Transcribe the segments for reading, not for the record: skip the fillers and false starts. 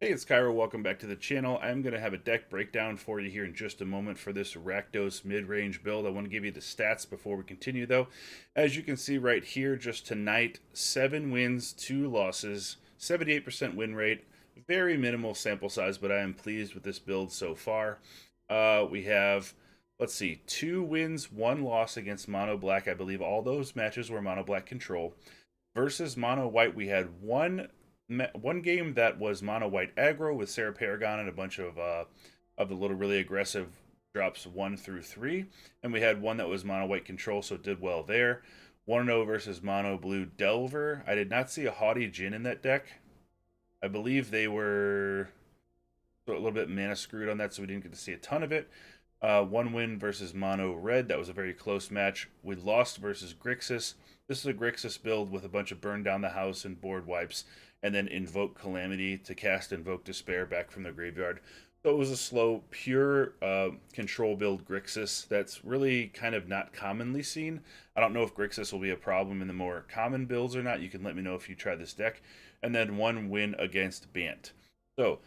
Hey, it's Kaero. Welcome back to the channel. I'm going to have a deck breakdown for you here in just a moment for this Rakdos Midrange build. I want to give you the stats before we continue, though. As you can see right here, just tonight, 7 wins, 2 losses, 78% win rate. Very minimal sample size, but I am pleased with this build so far. We have, let's see, 2 wins, 1 loss against Mono Black. I believe all those matches were Mono Black control. Versus Mono White, we had one game that was mono white aggro with Sarah Paragon and a bunch of the little really aggressive drops 1 through 3, and we had one that was mono white control, so it did well there. 1-0 versus mono blue Delver. I did not see a Haughty Jin in that deck. I believe they were a little bit mana screwed on that, so we didn't get to see a ton of it. 1 win versus mono red. That was a very close match. We lost versus Grixis. This is a Grixis build with a bunch of burn down the house and board wipes, and then invoke Calamity to cast Invoke Despair back from the graveyard. So it was a slow, pure control build Grixis that's really kind of not commonly seen. I don't know if Grixis will be a problem in the more common builds or not. You can let me know if you try this deck. And then 1 win against Bant. So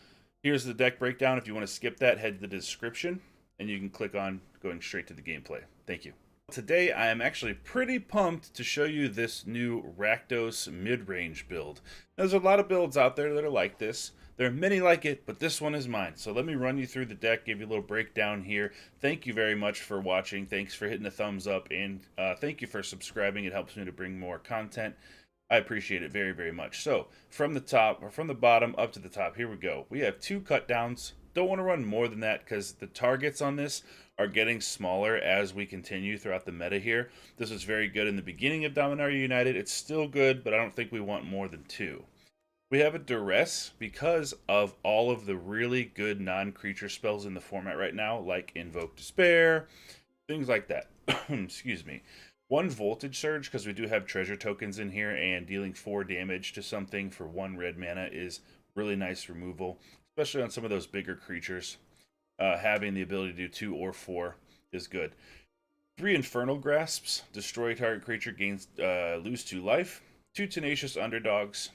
here's the deck breakdown. If you want to skip that, head to the description and you can click on going straight to the gameplay. Thank you. Today I am actually pretty pumped to show you this new Rakdos Midrange build. There's a lot of builds out there that are like this. There are many like it, but this one is mine. So let me run you through the deck, give you a little breakdown here. Thank you very much for watching. Thanks for hitting the thumbs up, and thank you for subscribing. It helps me to bring more content. I appreciate it very, very much. So from the top, or from the bottom up to the top, here we go. We have 2 cut downs. Don't want to run more than that because the targets on this are getting smaller as we continue throughout the meta here. This was very good in the beginning of Dominaria United. It's still good, but I don't think we want more than 2. We have a Duress because of all of the really good non-creature spells in the format right now, like Invoke Despair, things like that. Excuse me. 1 Voltage Surge, because we do have treasure tokens in here, and dealing 4 damage to something for 1 red mana is really nice removal, especially on some of those bigger creatures. Having the ability to do 2 or 4 is good. 3 Infernal Grasps, destroy target creature, gains lose 2 life. 2 Tenacious Underdogs.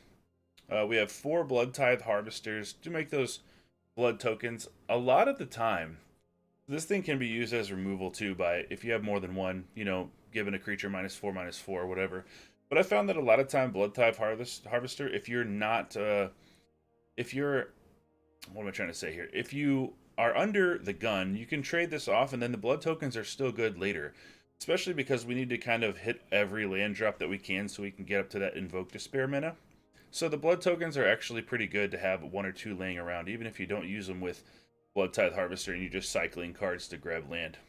We have 4 Bloodtithe Harvesters to make those blood tokens. A lot of the time, this thing can be used as removal too, by if you have more than one, giving a creature -4/-4 or whatever. But I found that a lot of time Bloodtithe Harvester, if you're not, if you're, what am I trying to say here? If you are under the gun, you can trade this off, and then the blood tokens are still good later. Especially because we need to kind of hit every land drop that we can so we can get up to that Invoke Despair mana. So the blood tokens are actually pretty good to have 1 or 2 laying around, even if you don't use them with Bloodtithe Harvester and you're just cycling cards to grab land.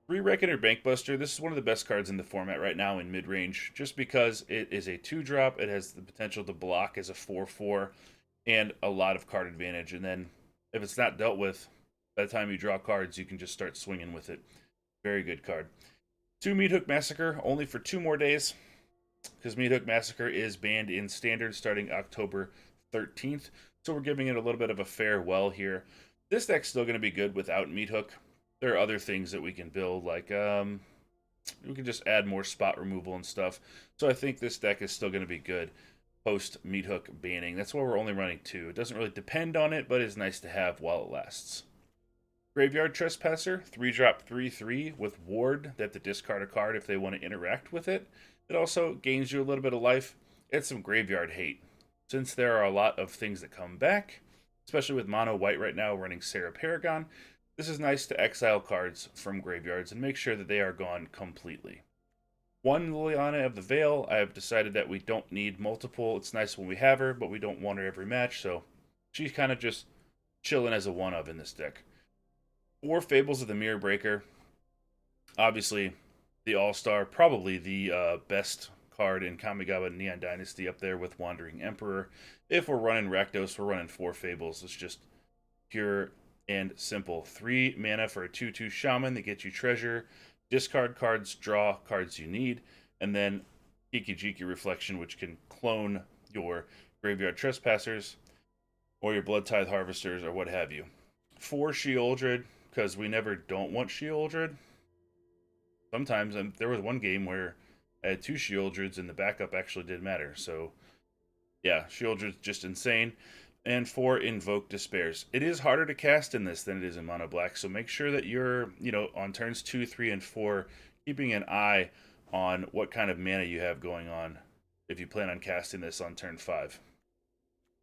3 Reckoner Bankbuster. This is one of the best cards in the format right now in mid-range, just because it is a 2-drop. It has the potential to block as a 4/4 and a lot of card advantage. And then if it's not dealt with, by the time you draw cards, you can just start swinging with it. Very good card. 2 Meathook Massacre, only for 2 more days, because Meathook Massacre is banned in Standard starting October 13th. So we're giving it a little bit of a farewell here. This deck's still going to be good without Meathook. There are other things that we can build, like we can just add more spot removal and stuff. So I think this deck is still going to be good post Meathook banning. That's why we're only running 2. It doesn't really depend on it, but it's nice to have while it lasts. Graveyard Trespasser, 3-drop 3/3 with Ward. They have to discard a card if they want to interact with it. It also gains you a little bit of life and some graveyard hate. Since there are a lot of things that come back, especially with mono white right now running Sarah Paragon, this is nice to exile cards from graveyards and make sure that they are gone completely. 1 Liliana of the Veil. I have decided that we don't need multiple. It's nice when we have her, but we don't want her every match, so she's kind of just chilling as a 1-of in this deck. 4 Fables of the Mirror Breaker. Obviously, the All-Star, probably the best card in Kamigawa Neon Dynasty, up there with Wandering Emperor. If we're running Rakdos, we're running 4 Fables. It's just pure and simple. 3 mana for a 2/2 Shaman that gets you treasure. Discard cards, draw cards you need, and then Jiki Reflection, which can clone your Graveyard Trespassers or your Bloodtithe Harvesters or what have you. 4 Sheoldred, because we never don't want Sheoldred. Sometimes, and there was one game where I had 2 Sheoldreds and the backup actually did matter. So, yeah, Sheoldred's just insane. and 4 Invoke Despairs. It is harder to cast in this than it is in Mono Black, so make sure that you're, on turns 2, 3, and 4, keeping an eye on what kind of mana you have going on if you plan on casting this on turn 5.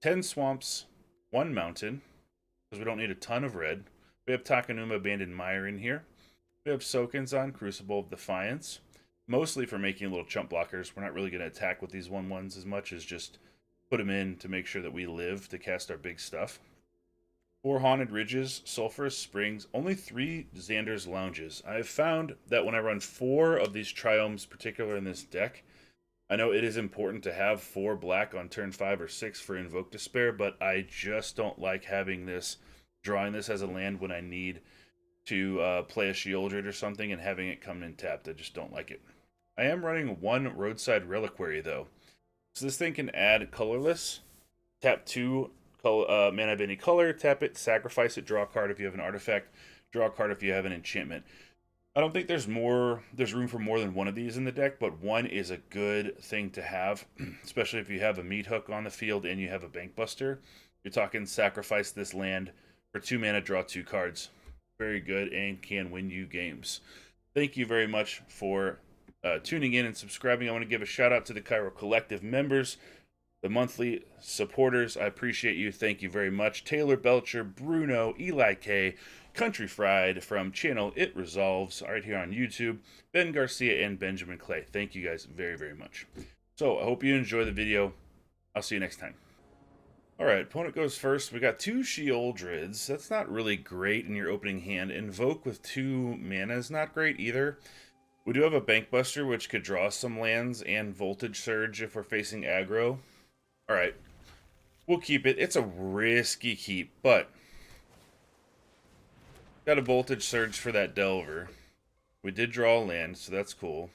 10 Swamps, 1 Mountain, because we don't need a ton of red. We have Takenuma Abandoned Mire in here. We have Sokenzan, Crucible of Defiance, mostly for making little chump blockers. We're not really going to attack with these 1/1s as much as just put them in to make sure that we live to cast our big stuff. 4 Haunted Ridges, Sulphurous Springs, only 3 Xander's Lounges. I've found that when I run 4 of these Triomes, particular in this deck, I know it is important to have 4 black on turn 5 or 6 for Invoke Despair, but I just don't like having this, drawing this as a land when I need to play a Sheoldred or something and having it come in tapped. I just don't like it. I am running 1 Roadside Reliquary, though. So this thing can add colorless, tap 2 mana of any color, tap it, sacrifice it, draw a card if you have an artifact, draw a card if you have an enchantment. I don't think there's room for more than 1 of these in the deck, but 1 is a good thing to have, especially if you have a Meathook on the field and you have a Bankbuster. You're talking sacrifice this land for 2 mana, draw 2 cards. Very good and can win you games. Thank you very much for tuning in and subscribing. I want to give a shout out to the Kaero Collective members, the monthly supporters. I appreciate you. Thank you very much. Taylor Belcher, Bruno, Eli K, Country Fried from channel It Resolves, right here on YouTube, Ben Garcia, and Benjamin Clay. Thank you guys very, very much. So I hope you enjoy the video. I'll see you next time. Alright, opponent goes first. We got 2 Sheoldreds. That's not really great in your opening hand. Invoke with 2 mana is not great either. We do have a Bankbuster, which could draw some lands, and Voltage Surge if we're facing aggro. Alright, we'll keep it. It's a risky keep, but got a Voltage Surge for that Delver. We did draw a land, so that's cool.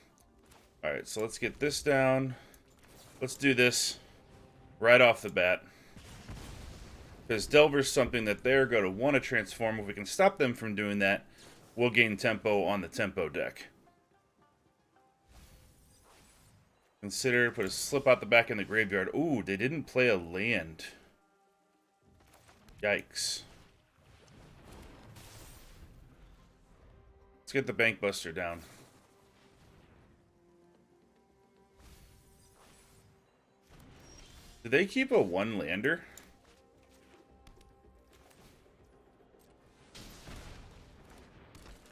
Alright, so let's get this down. Let's do this right off the bat. Because Delver's something that they're going to want to transform. If we can stop them from doing that, we'll gain tempo on the tempo deck. Consider, put a slip out the back in the graveyard. Ooh, they didn't play a land. Yikes. Let's get the Bankbuster down. Did they keep a 1-lander?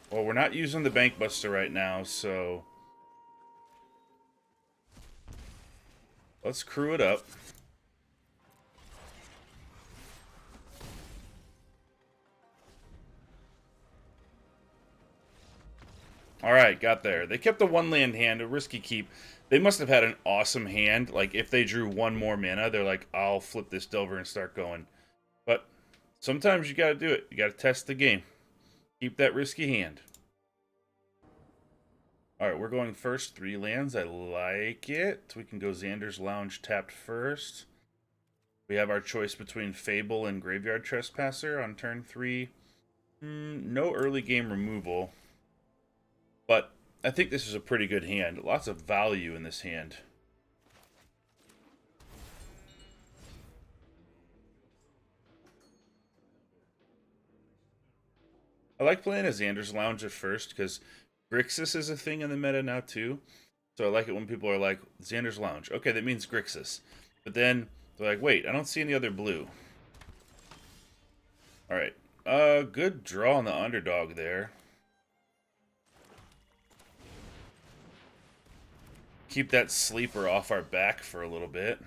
Well, we're not using the Bankbuster right now, so let's crew it up. Alright, got there. They kept the 1-land hand, a risky keep. They must have had an awesome hand. Like, if they drew 1 more mana, they're like, I'll flip this Delver and start going. But sometimes you gotta do it. You gotta test the game. Keep that risky hand. Alright, we're going first. 3 lands. I like it. We can go Xander's Lounge tapped first. We have our choice between Fable and Graveyard Trespasser on turn 3. No early game removal. But I think this is a pretty good hand. Lots of value in this hand. I like playing a Xander's Lounge at first because Grixis is a thing in the meta now too. So I like it when people are like, Xander's Lounge. Okay, that means Grixis. But then they're like, wait, I don't see any other blue. Alright. Good draw on the underdog there. Keep that sleeper off our back for a little bit.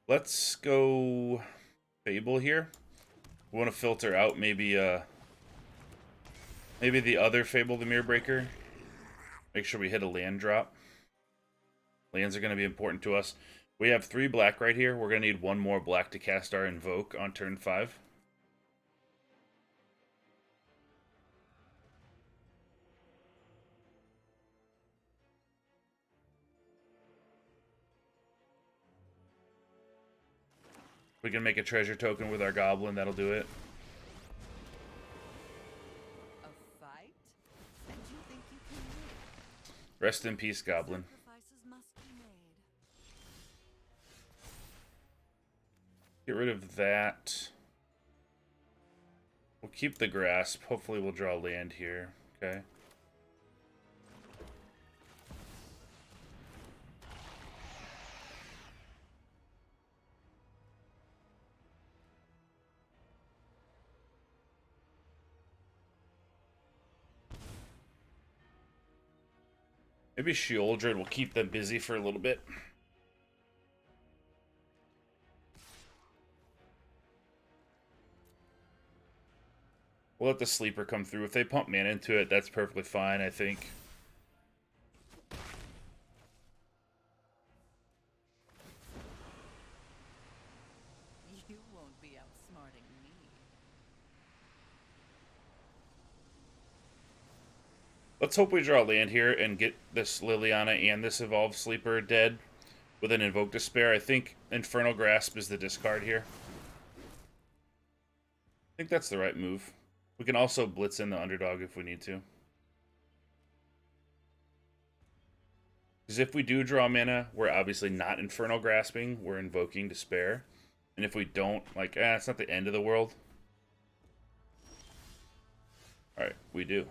Let's go Fable here. We want to filter out maybe the other Fable, the Mirror Breaker. Make sure we hit a land drop. Lands are going to be important to us. We have 3 black right here. We're going to need 1 more black to cast our Invoke on turn 5. We can make a treasure token with our goblin, that'll do it. A fight? And you think you can win? Rest in peace, goblin. Sacrifices must be made. Get rid of that. We'll keep the grasp. Hopefully we'll draw land here. Okay. Maybe Sheoldred will keep them busy for a little bit. We'll let the sleeper come through. If they pump mana into it, that's perfectly fine, I think. You won't be outsmarting me. Let's hope we draw land here and get this Liliana and this Evolved Sleeper dead with an Invoke Despair. I think Infernal Grasp is the discard here. I think that's the right move. We can also blitz in the underdog if we need to. Because if we do draw mana, we're obviously not Infernal Grasping. We're invoking Despair. And if we don't, like, it's not the end of the world. Alright, we do.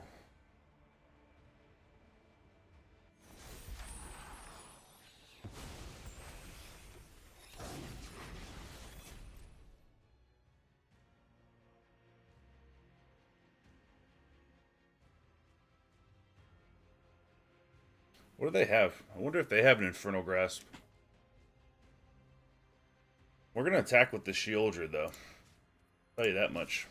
What do they have? I wonder if they have an Infernal Grasp. We're going to attack with the Sheoldred, though. I'll tell you that much.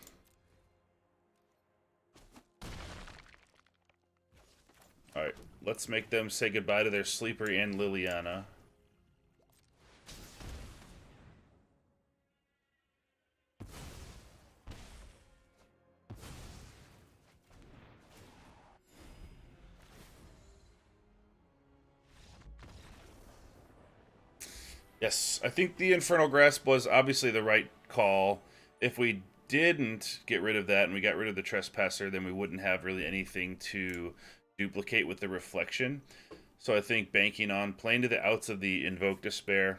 Alright, let's make them say goodbye to their Sleeper and Liliana. Yes, I think the Infernal Grasp was obviously the right call. If we didn't get rid of that and we got rid of the Trespasser, then we wouldn't have really anything to duplicate with the Reflection. So I think banking on playing to the outs of the Invoke Despair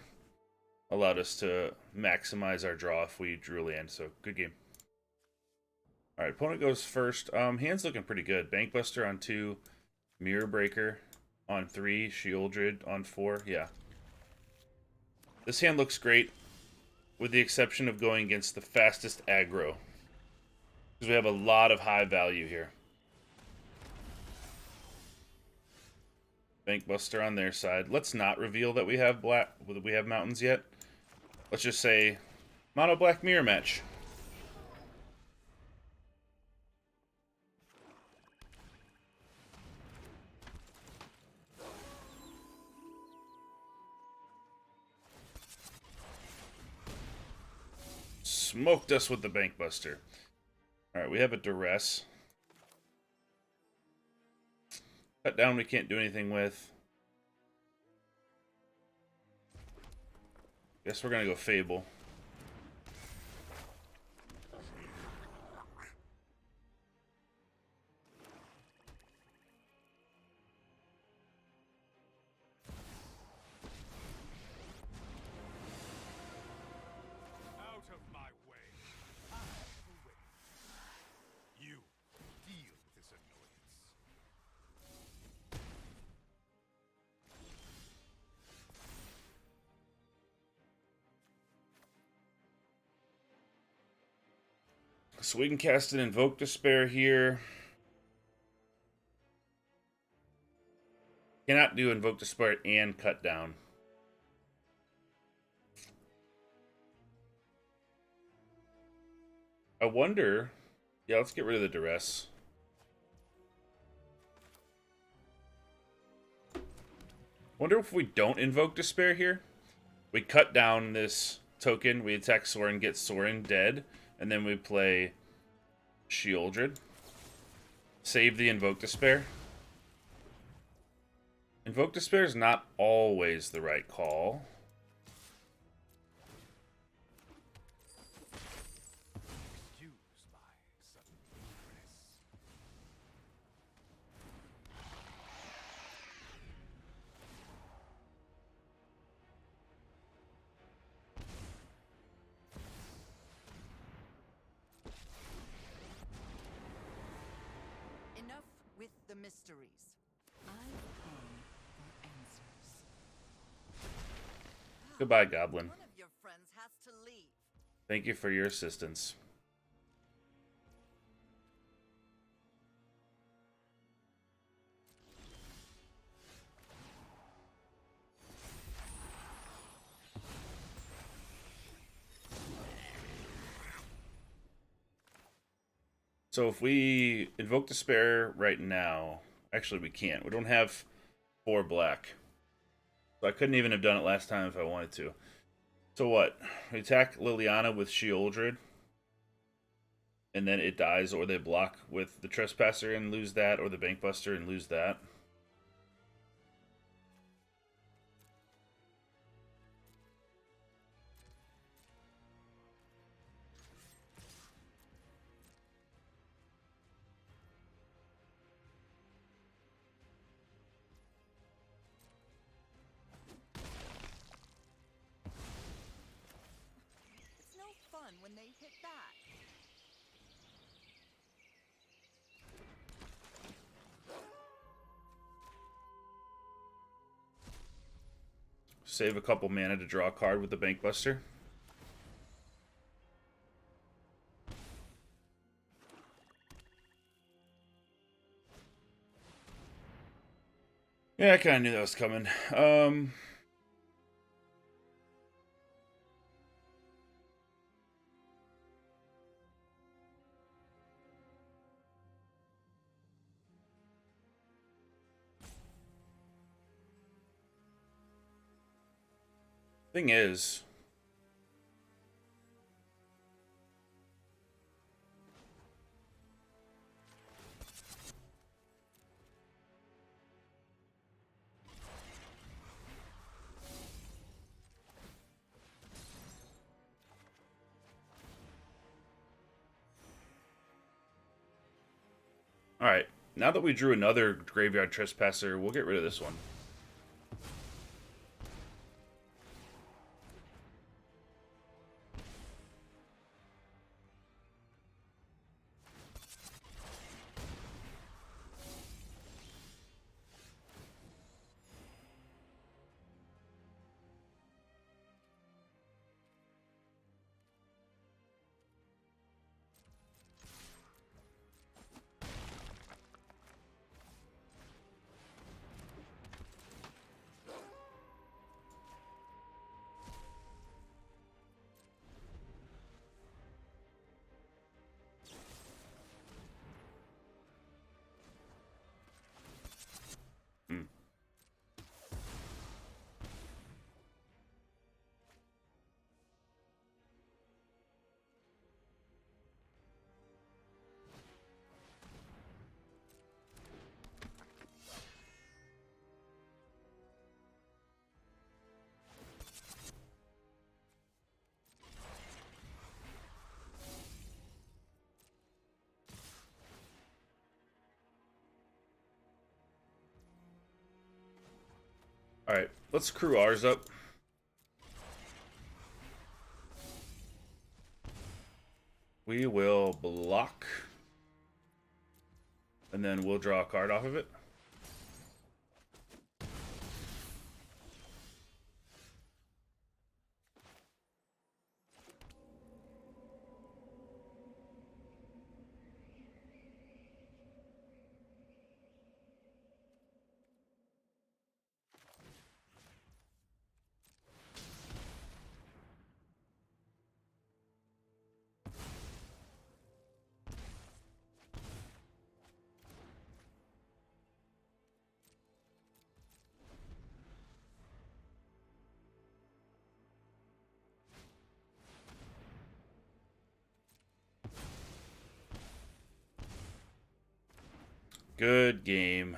allowed us to maximize our draw if we drew land. So good game. All right, opponent goes first. Hand's looking pretty good. Bankbuster on 2, Mirror Breaker on 3, Sheoldred on 4. Yeah. This hand looks great, with the exception of going against the fastest aggro. Because we have a lot of high value here. Bankbuster on their side. Let's not reveal that we have mountains yet. Let's just say mono black mirror match. Smoked us with the Bankbuster. Alright, we have a Duress. Cut down we can't do anything with. Guess we're gonna go Fable. So we can cast an Invoke Despair here. Cannot do Invoke Despair and cut down. I wonder... Yeah, let's get rid of the Duress. Wonder if we don't Invoke Despair here. We cut down this token, we attack Sorin, get Sorin dead, and then we play Sheoldred. Save the Invoke Despair. Invoke Despair is not always the right call. the mysteries. I've come for answers. Goodbye, Goblin. One of your friends has to leave. Thank you for your assistance. So if we Invoke Despair right now, actually we can't. We don't have 4 black. So I couldn't even have done it last time if I wanted to. So what? We attack Liliana with Sheoldred, and then it dies, or they block with the Trespasser and lose that, or the Bankbuster and lose that. It's no fun when they hit back. Save a couple mana to draw a card with the Bankbuster. Yeah, I kind of knew that was coming. Thing is, alright, now that we drew another Graveyard Trespasser, we'll get rid of this one. Alright, let's crew ours up. We will block. And then we'll draw a card off of it. Good game.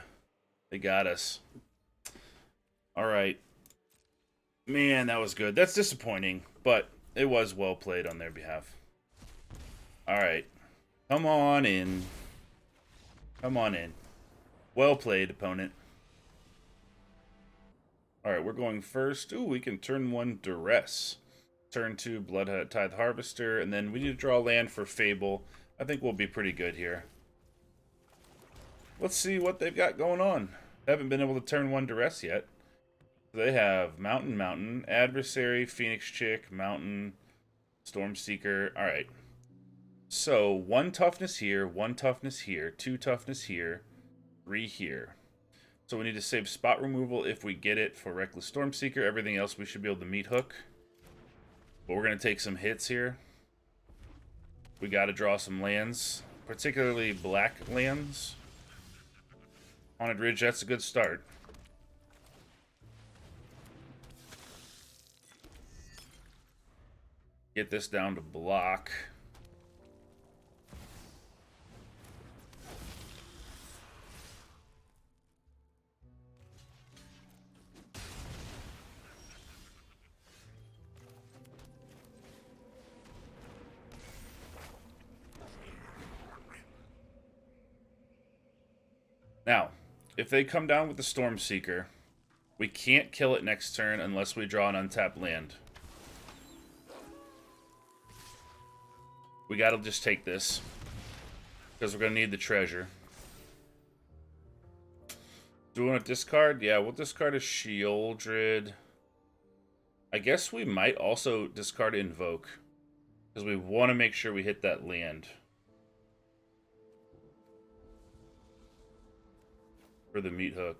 They got us. Alright. Man, that was good. That's disappointing, but it was well played on their behalf. Alright. Come on in. Come on in. Well played, opponent. Alright, we're going first. Ooh, we can turn 1 Duress. Turn 2 Bloodtithe Harvester, and then we need to draw land for Fable. I think we'll be pretty good here. let's see what they've got going on. Haven't been able to turn one Duress yet. They have Mountain, Adversary, Phoenix Chick, Mountain, Stormseeker. Alright. So, 1 toughness here, 1 toughness here, 2 toughness here, 3 here. So we need to save spot removal if we get it for Reckless Stormseeker. Everything else we should be able to Meathook. But we're going to take some hits here. We got to draw some lands, particularly black lands. Haunted Ridge, that's a good start. Get this down to block. Now, if they come down with the Stormseeker, we can't kill it next turn unless we draw an untapped land. We gotta just take this, because we're gonna need the treasure. Do we want to discard? Yeah, we'll discard a Sheoldred. I guess we might also discard Invoke, because we want to make sure we hit that land. For the Meathook.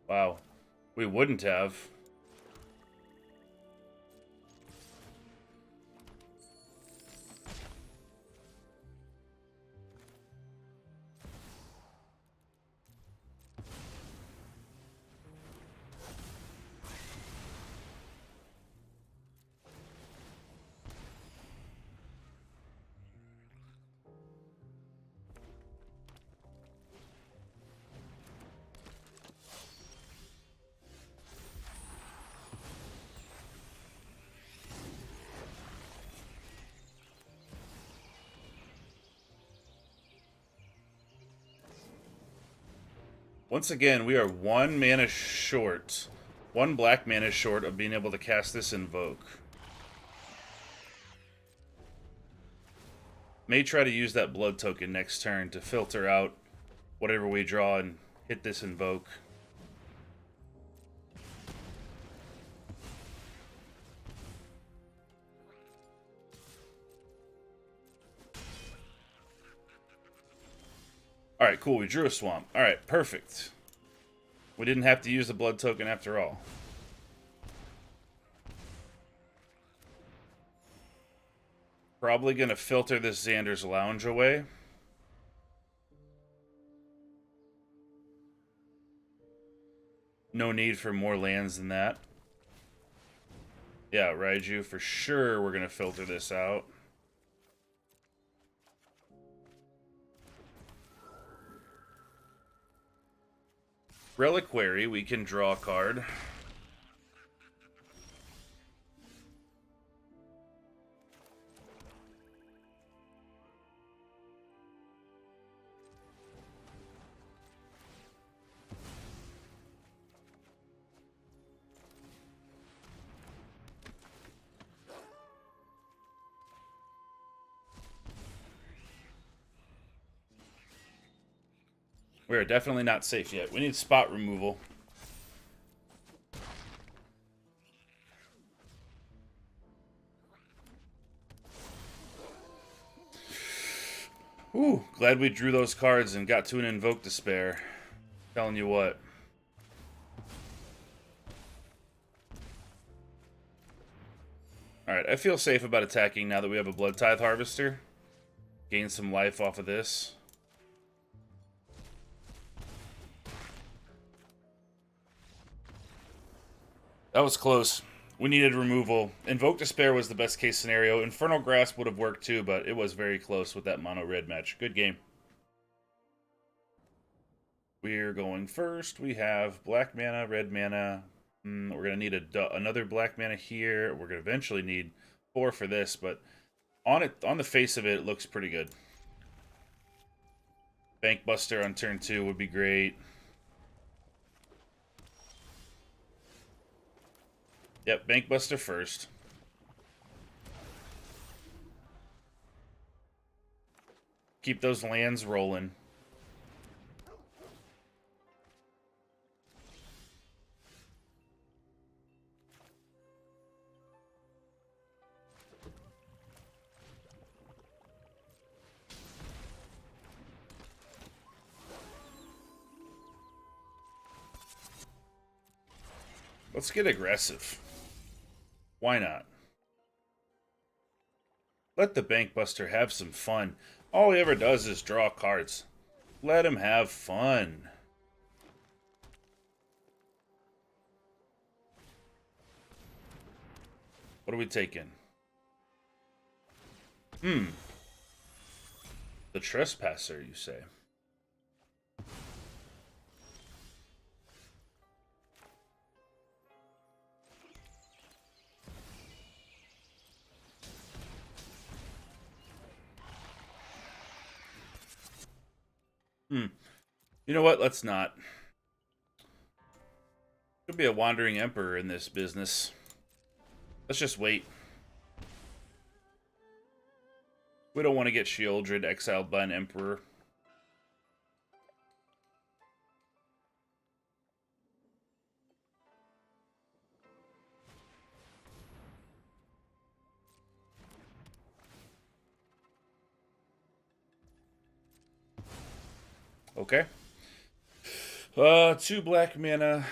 Wow. We wouldn't have. Once again, we are 1 mana short. 1 black mana short of being able to cast this Invoke. May try to use that blood token next turn to filter out whatever we draw and hit this Invoke. Alright, cool. We drew a swamp. Alright, perfect. We didn't have to use the blood token after all. Probably going to filter this Xander's Lounge away. No need for more lands than that. Yeah, Raiju, for sure we're going to filter this out. Reliquary, we can draw a card. We are definitely not safe yet. We need spot removal. Ooh, glad we drew those cards and got to an Invoke Despair. Telling you what. Alright, I feel safe about attacking now that we have a Bloodtithe Harvester. Gain some life off of this. That was close. We needed removal. Invoke Despair was the best case scenario. Infernal Grasp would have worked too, but it was very close with that mono-red match. Good game. We're going first. We have black mana, red mana. We're going to need another black mana here. We're going to eventually need 4 for this, but on the face of it, it looks pretty good. Bankbuster on turn 2 would be great. Yep, Bankbuster first. Keep those lands rolling. Let's get aggressive. Why not? Let the Bankbuster have some fun. All he ever does is draw cards. Let him have fun. What are we taking? The Trespasser, you say? You know what? Let's not. Could be a Wandering Emperor in this business. Let's just wait. We don't want to get Sheoldred exiled by an Emperor. Okay. 2 black mana.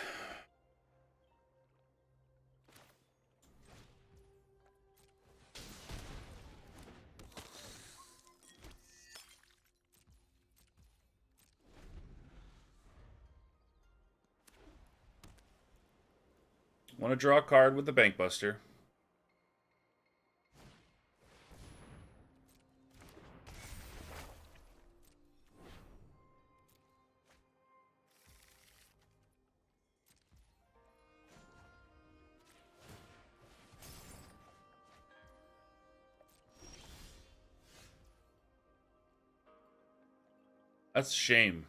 Want to draw a card with the Bankbuster. That's a shame.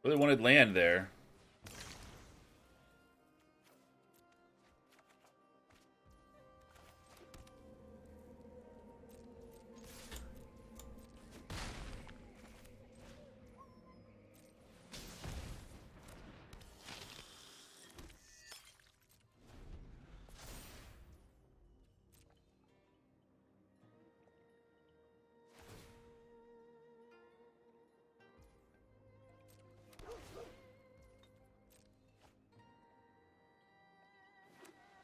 Really wanted land there.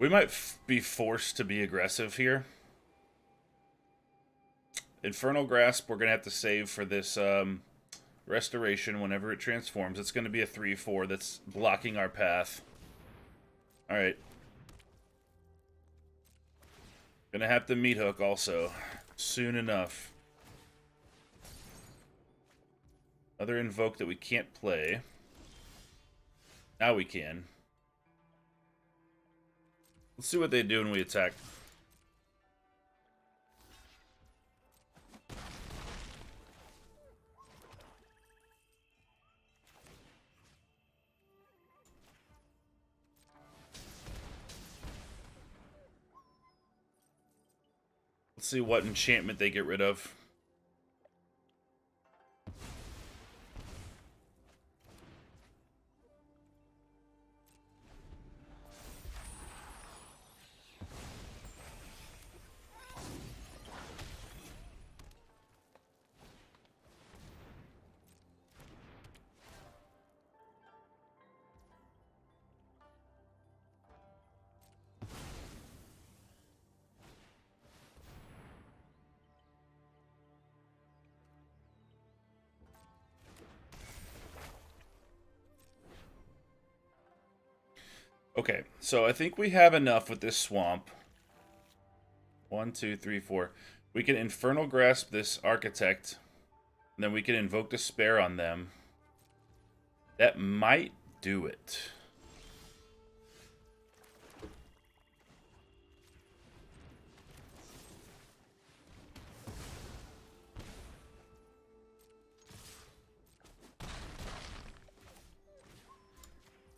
We might be forced to be aggressive here. Infernal Grasp, we're going to have to save for this restoration whenever it transforms. It's going to be a 3-4 that's blocking our path. Alright. Gonna have to Meathook also. Soon enough. Another Invoke that we can't play. Now we can. Let's see what they do when we attack. Let's see what enchantment they get rid of. Okay, so I think we have enough with this swamp. 1, 2, 3, 4. We can Infernal Grasp this Architect. And then we can Invoke Despair on them. That might do it.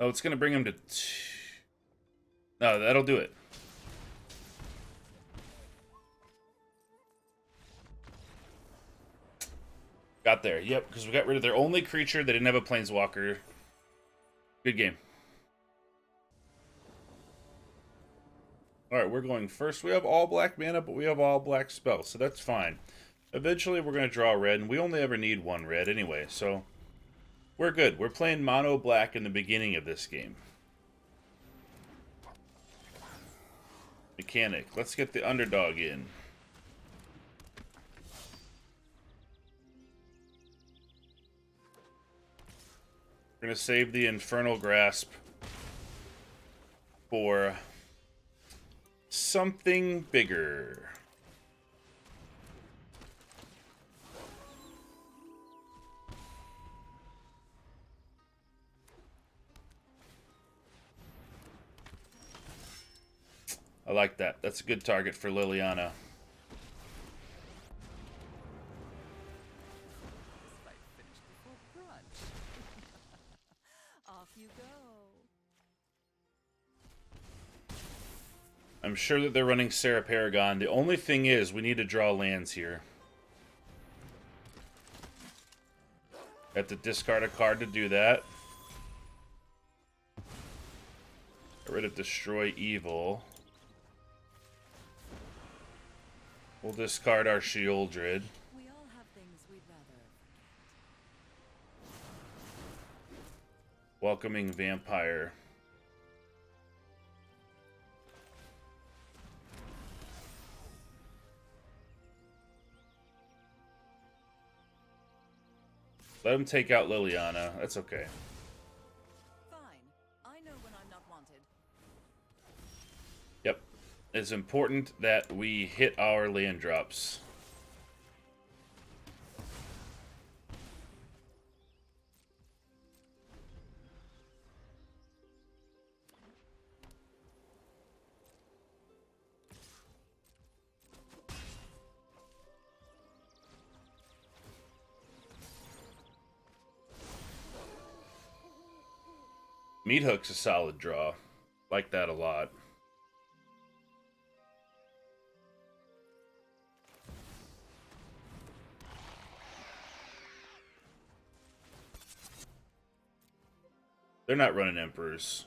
Oh, it's going to bring him to... No, that'll do it. Got there. Yep, because we got rid of their only creature. They didn't have a planeswalker. Good game. Alright, we're going first. We have all black mana, but we have all black spells, so that's fine. Eventually, we're going to draw red, and we only ever need one red anyway, so we're good. We're playing mono black in the beginning of this game. Mechanic. Let's get the underdog in. We're going to save the Infernal Grasp for something bigger. I like that. That's a good target for Liliana. Off you go. I'm sure that they're running Sarah Paragon. The only thing is, we need to draw lands here. Have to discard a card to do that. Get rid of Destroy Evil. We'll discard our Sheoldred. We all have things we'd rather forget. Welcoming Vampire. Let him take out Liliana. That's okay. Fine. I know when I'm not wanted. Yep. It's important that we hit our land drops. Meathook's a solid draw. Like that a lot. They're not running Emperors.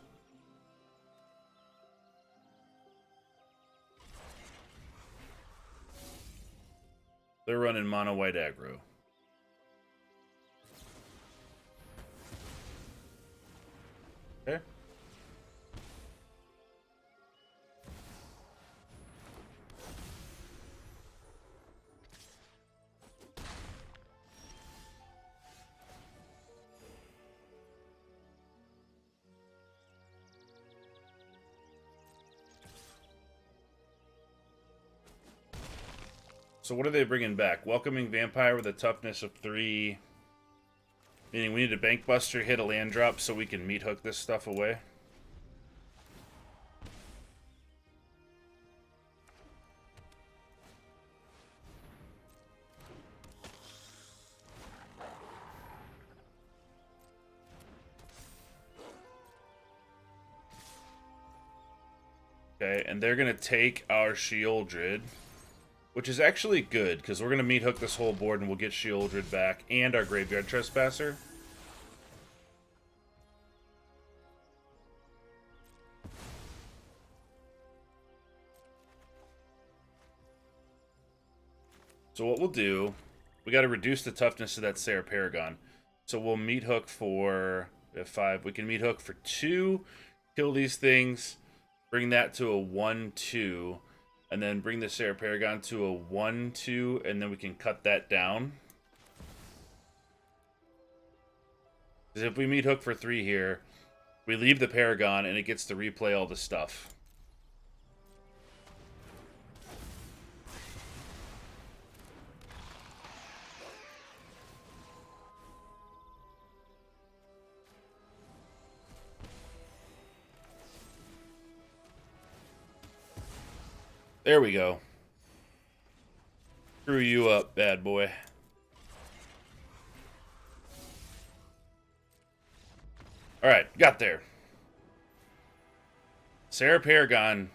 They're running mono white aggro. Okay. So what are they bringing back? Welcoming Vampire with a toughness of 3. Meaning we need a Bankbuster, hit a land drop so we can Meathook this stuff away. Okay, and they're going to take our Sheoldred, which is actually good, because we're going to Meathook this whole board and we'll get Sheoldred back and our Graveyard Trespasser. So what we'll do, we got to reduce the toughness of that Sarah Paragon. So we'll Meathook for 5. We can Meathook for 2, kill these things, bring that to a 1/2, and then bring the Sarah Paragon to a 1/2, and then we can cut that down. Because if we Meathook for 3 here, we leave the Paragon and it gets to replay all the stuff. There we go. Screw you up, bad boy. Alright, got there. Sarah Paragon.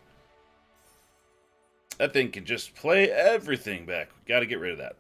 That thing can just play everything back. Gotta get rid of that.